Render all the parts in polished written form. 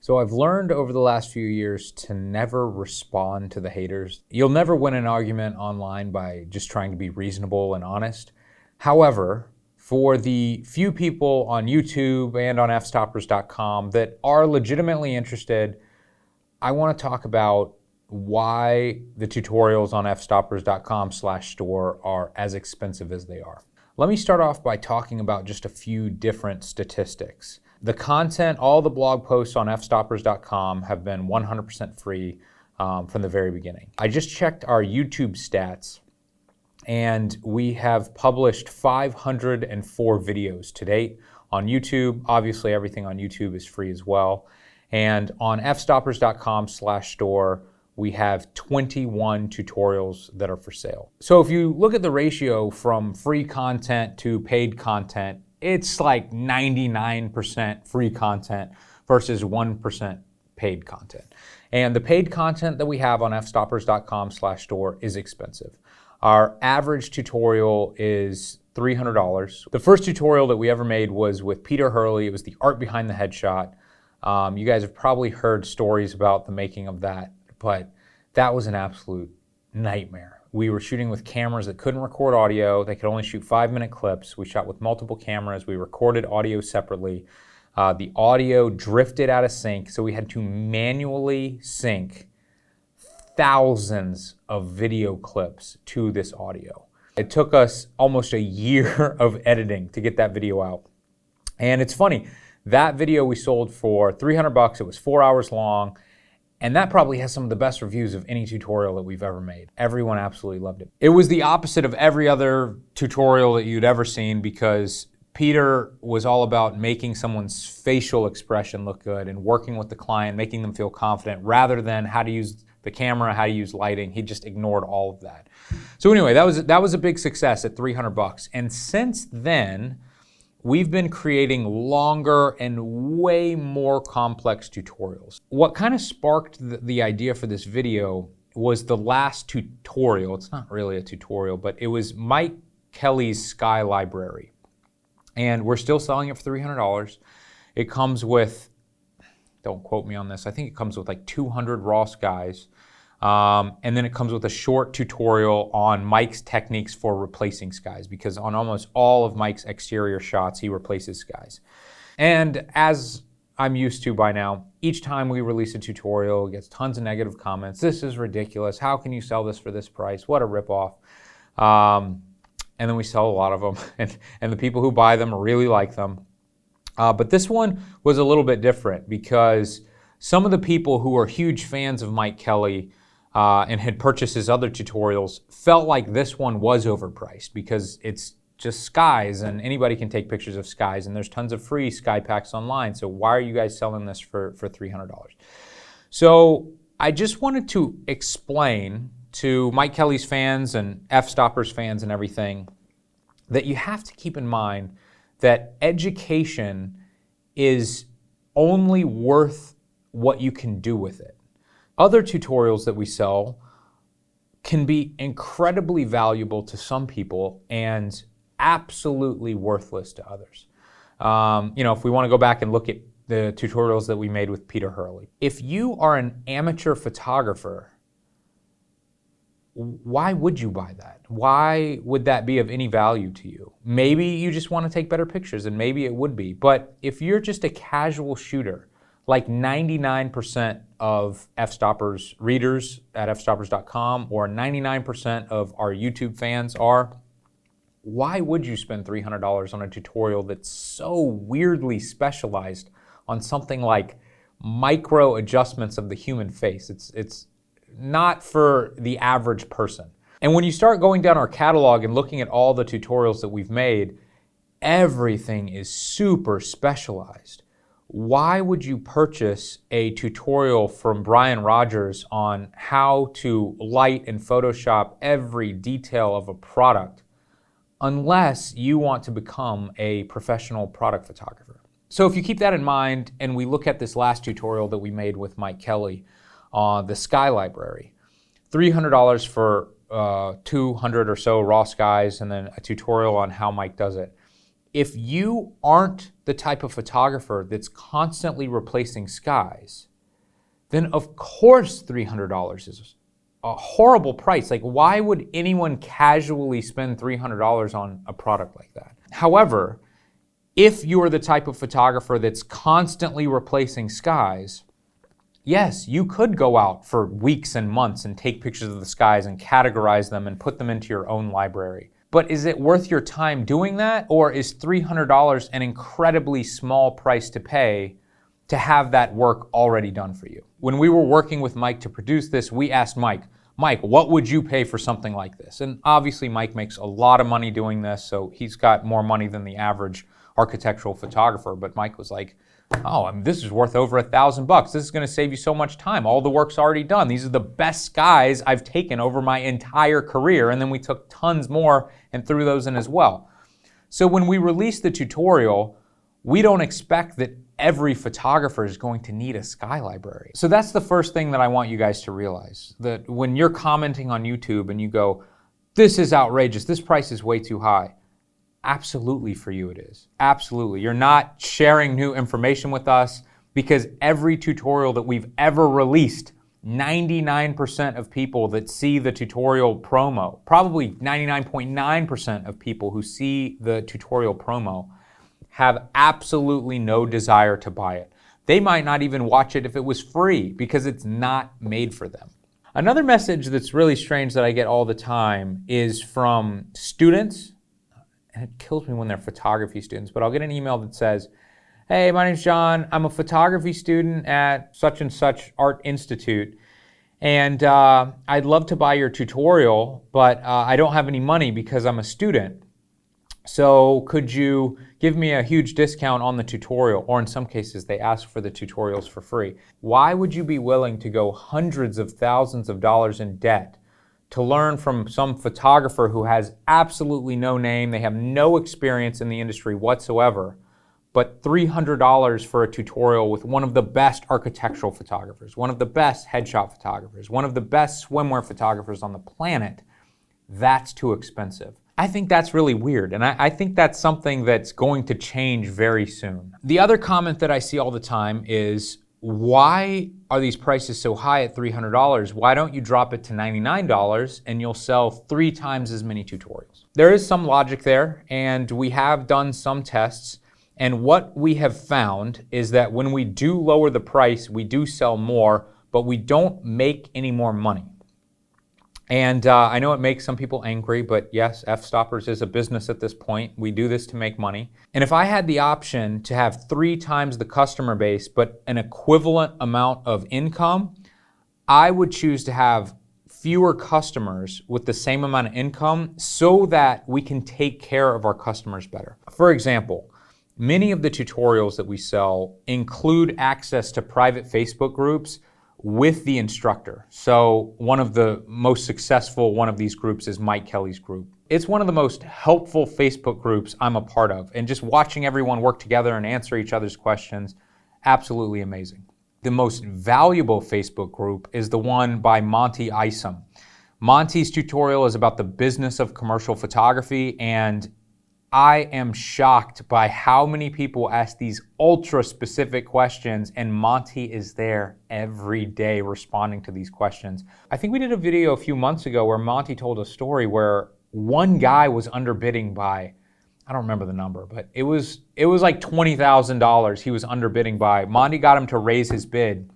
So I've learned over the last few years to never respond to the haters. You'll never win an argument online by just trying to be reasonable and honest. However, for the few people on YouTube and on fstoppers.com that are legitimately interested, I want to talk about why the tutorials on fstoppers.com/store are as expensive as they are. Let me start off by talking about just a few different statistics. The content, all the blog posts on fstoppers.com have been 100% free from the very beginning. I just checked our YouTube stats and we have published 504 videos to date on YouTube. Obviously, everything on YouTube is free as well. And on fstoppers.com/store, we have 21 tutorials that are for sale. So if you look at the ratio from free content to paid content, it's like 99% free content versus 1% paid content. And the paid content that we have on fstoppers.com/store is expensive. Our average tutorial is $300. The first tutorial that we ever made was with Peter Hurley. It was the art behind the headshot. You guys have probably heard stories about the making of that, but that was an absolute nightmare. We were shooting with cameras that couldn't record audio. They could only shoot 5-minute clips. We shot with multiple cameras. We recorded audio separately. The audio drifted out of sync, so we had to manually sync thousands of video clips to this audio. It took us almost a year of editing to get that video out. And it's funny, that video we sold for $300. It was 4 hours long. And that probably has some of the best reviews of any tutorial that we've ever made. Everyone absolutely loved it. It was the opposite of every other tutorial that you'd ever seen because Peter was all about making someone's facial expression look good and working with the client, making them feel confident rather than how to use the camera, how to use lighting. He just ignored all of that. So anyway, that was a big success at $300. And since then, we've been creating longer and way more complex tutorials. What kind of sparked the idea for this video was the last tutorial. It's not really a tutorial, but it was Mike Kelly's Sky Library. And we're still selling it for $300. It comes with, don't quote me on this, I think it comes with like 200 raw skies. And then it comes with a short tutorial on Mike's techniques for replacing skies, because on almost all of Mike's exterior shots, he replaces skies. And as I'm used to by now, each time we release a tutorial, it gets tons of negative comments. This is ridiculous. How can you sell this for this price? What a ripoff. And then we sell a lot of them, and the people who buy them really like them. But this one was a little bit different because some of the people who are huge fans of Mike Kelly and had purchased his other tutorials felt like this one was overpriced because it's just skies and anybody can take pictures of skies and there's tons of free sky packs online. So why are you guys selling this for $300? So I just wanted to explain to Mike Kelly's fans and F-Stoppers fans and everything that you have to keep in mind that education is only worth what you can do with it. Other tutorials that we sell can be incredibly valuable to some people and absolutely worthless to others. If we want to go back and look at the tutorials that we made with Peter Hurley. If you are an amateur photographer, why would you buy that? Why would that be of any value to you? Maybe you just want to take better pictures, and maybe it would be. But if you're just a casual shooter, like 99% of F-Stoppers readers at fstoppers.com or 99% of our YouTube fans are, why would you spend $300 on a tutorial that's so weirdly specialized on something like micro adjustments of the human face? It's not for the average person. And when you start going down our catalog and looking at all the tutorials that we've made, everything is super specialized. Why would you purchase a tutorial from Brian Rogers on how to light and Photoshop every detail of a product unless you want to become a professional product photographer? So if you keep that in mind and we look at this last tutorial that we made with Mike Kelly on the Sky Library, $300 for 200 or so raw skies and then a tutorial on how Mike does it. if you aren't the type of photographer that's constantly replacing skies, then of course $300 is a horrible price. Like, why would anyone casually spend $300 on a product like that? However, if you're the type of photographer that's constantly replacing skies, yes, you could go out for weeks and months and take pictures of the skies and categorize them and put them into your own library. But is it worth your time doing that? Or is $300 an incredibly small price to pay to have that work already done for you? When we were working with Mike to produce this, we asked Mike, what would you pay for something like this? And obviously Mike makes a lot of money doing this, so he's got more money than the average architectural photographer. But Mike was like, oh, I mean, this is worth over $1,000. This is gonna save you so much time. All the work's already done. These are the best skies I've taken over my entire career. And then we took tons more and threw those in as well. So when we release the tutorial, we don't expect that every photographer is going to need a sky library. So that's the first thing that I want you guys to realize, that when you're commenting on YouTube and you go, this is outrageous, this price is way too high. Absolutely, for you it is. Absolutely. You're not sharing new information with us, because every tutorial that we've ever released, 99% of people that see the tutorial promo, probably 99.9% of people who see the tutorial promo, have absolutely no desire to buy it. They might not even watch it if it was free, because it's not made for them. Another message that's really strange that I get all the time is from students, and it kills me when they're photography students, but I'll get an email that says, hey, my name's John, I'm a photography student at such and such art institute, and I'd love to buy your tutorial, but I don't have any money because I'm a student. So could you give me a huge discount on the tutorial? Or in some cases, they ask for the tutorials for free. Why would you be willing to go hundreds of thousands of dollars in debt to learn from some photographer who has absolutely no name, they have no experience in the industry whatsoever, but $300 for a tutorial with one of the best architectural photographers, one of the best headshot photographers, one of the best swimwear photographers on the planet? That's too expensive. I think that's really weird, and I think that's something that's going to change very soon. The other comment that I see all the time is, why are these prices so high at $300? Why don't you drop it to $99 and you'll sell 3 times as many tutorials? There is some logic there, and we have done some tests, and what we have found is that when we do lower the price, we do sell more, but we don't make any more money. And I know it makes some people angry, but yes, F-Stoppers is a business at this point. We do this to make money. And if I had the option to have 3 times the customer base, but an equivalent amount of income, I would choose to have fewer customers with the same amount of income so that we can take care of our customers better. For example, many of the tutorials that we sell include access to private Facebook groups with the instructor. So one of the most successful one of these groups is Mike Kelly's group. It's one of the most helpful Facebook groups I'm a part of, and just watching everyone work together and answer each other's questions, absolutely amazing. The most valuable Facebook group is the one by Monty Isom. Monty's tutorial is about the business of commercial photography, and I am shocked by how many people ask these ultra specific questions, and Monty is there every day responding to these questions. I think we did a video a few months ago where Monty told a story where one guy was underbidding by, I don't remember the number, but it was like $20,000 he was underbidding by. Monty got him to raise his bid,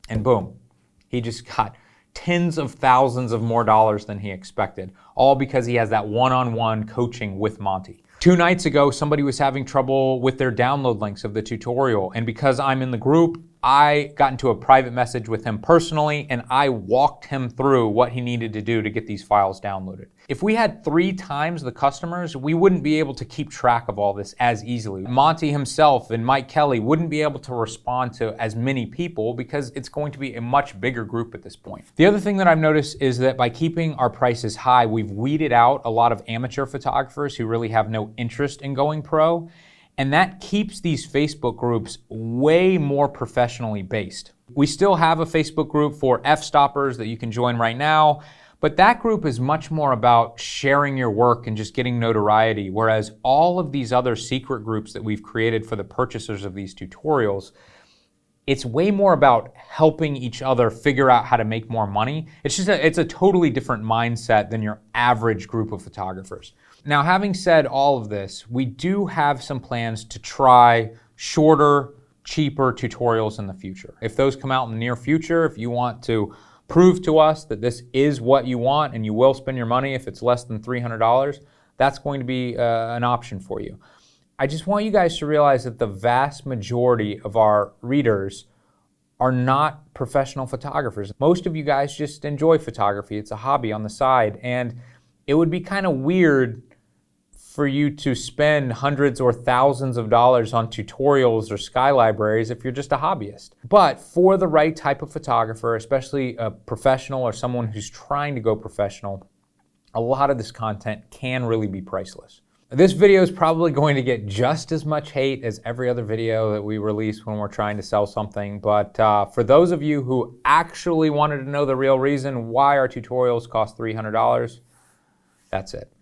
and boom, he just got tens of thousands of more dollars than he expected, all because he has that one-on-one coaching with Monty. 2 nights ago, somebody was having trouble with their download links of the tutorial, and because I'm in the group, I got into a private message with him personally, and I walked him through what he needed to do to get these files downloaded. If we had 3 times the customers, we wouldn't be able to keep track of all this as easily. Monty himself and Mike Kelly wouldn't be able to respond to as many people because it's going to be a much bigger group at this point. The other thing that I've noticed is that by keeping our prices high, we've weeded out a lot of amateur photographers who really have no interest in going pro. And that keeps these Facebook groups way more professionally based. We still have a Facebook group for F-Stoppers that you can join right now, But that group is much more about sharing your work and just getting notoriety, whereas all of these other secret groups that we've created for the purchasers of these tutorials, it's way more about helping each other figure out how to make more money. It's a totally different mindset than your average group of photographers. Now, having said all of this, we do have some plans to try shorter, cheaper tutorials in the future. If those come out in the near future, if you want to prove to us that this is what you want and you will spend your money if it's less than $300, that's going to be an option for you. I just want you guys to realize that the vast majority of our readers are not professional photographers. Most of you guys just enjoy photography. It's a hobby on the side, and it would be kind of weird for you to spend hundreds or thousands of dollars on tutorials or sky libraries if you're just a hobbyist. But for the right type of photographer, especially a professional or someone who's trying to go professional, a lot of this content can really be priceless. This video is probably going to get just as much hate as every other video that we release when we're trying to sell something, but for those of you who actually wanted to know the real reason why our tutorials cost $300, that's it.